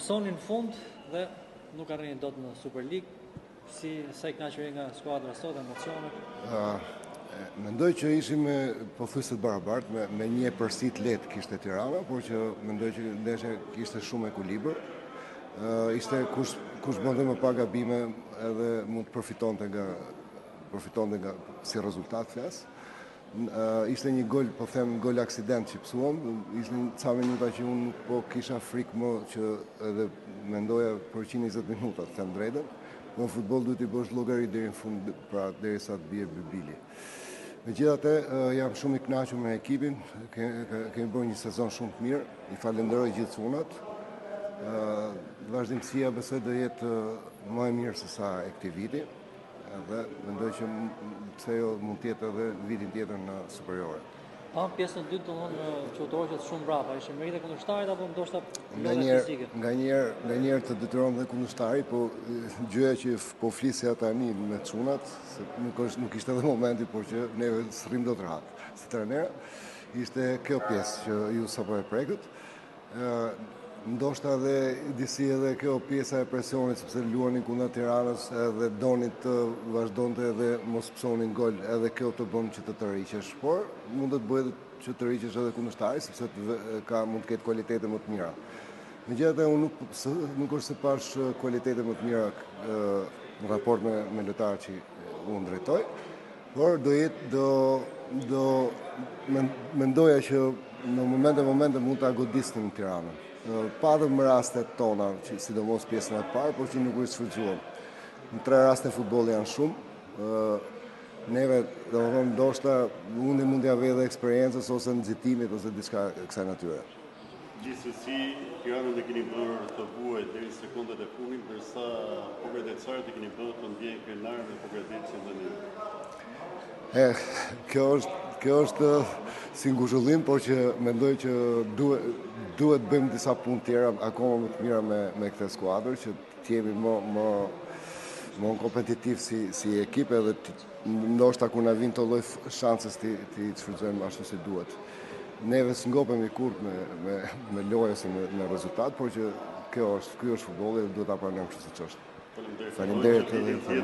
Pësoni në fund dhe nuk arrini dot në Super League. Si sa i kënaqur nga skuadra sot, emocionet? Mendoj që ishim pothuajse të barabartë, me një përsi të lehtë kishte Tirana, por që mendoj që ndeshja kishte shumë ekuilibër. Ishte kush bënte më pak gabime edhe mund të përfitonte nga si rezultat flas. Ishte një gol, po them gol aksident që psuam, ishin ca minuta që unë nuk po kisha frikë më që edhe mendoja për 120 minuta, të them drejtën. Në futboll duhet i bësh llogari deri në fund, pra derisa të bie bili. Megjithatë, jam shumë i kënaqur me ekipin, kemi bërë një sezon shumë të mirë, i falenderoj gjithë çunat. Vazhdimësia besoj do jetë më e mirë se sa e këtij viti, dhe mendoj që pse jo mund të jetë edhe vitin tjetër në superiore. Pjesën e dytë domthonë që u torqet shumë brapa, ishte meritë e kundërshtarit apo ndoshta fizike? Nganjëherë të detyron dhe kundërshtari, po gjëja që po flisja tani me çunat, se nuk ishte edhe momenti, por që neve s'rrim dot rahat. Si trajner, ishte kjo pjesë që ju sapo e prekët. Ndoshta edhe kjo pjesa e presionit, sepse luanin kundër Tiranës edhe donin të vazhdonte edhe mos psonin gol, edhe kjo të bën që të tërhiqesh, por mund të bëhet që të tërhiqesh edhe kundërshtari, sepse mund të ketë kualitete më të mira. Megjithatë, unë nuk është se pash kualitete më të mira në raport me lojtarët që unë drejtoj, por mendoja që në momente mund ta godisnim Tiranën. Patëm rastet tona, sidomos pjesën e parë, por që nuk u shfrytzuam. Në 3 raste futbolli janë shumë. Neve, domethënë, ndoshta unë mund t'ja vë edhe eksperiencës ose nxitimit ose diçka kësaj natyre. Gjithsesi, Tiranën e keni bërë të vuajë deri sekondat e fundit, ndërsa Pogradectarët e keni bërë të ndjejnë krenar dhe Pogradecin tani. Kjo është si ngushëllim, por që mendoj që duhet bëjmë disa punë tjera akoma më të mira me këtë skuadër, që të jemi më kompetitiv si ekip, edhe ndoshta kur na vin të lloj shanses ti shfrytëzojmë ashtu si duhet. Neve s'ngopemi kurrë me lojë ose me rezultat, por që ky është futbolli dhe duhet ta pranojmë kështu siç është. Faleminderit.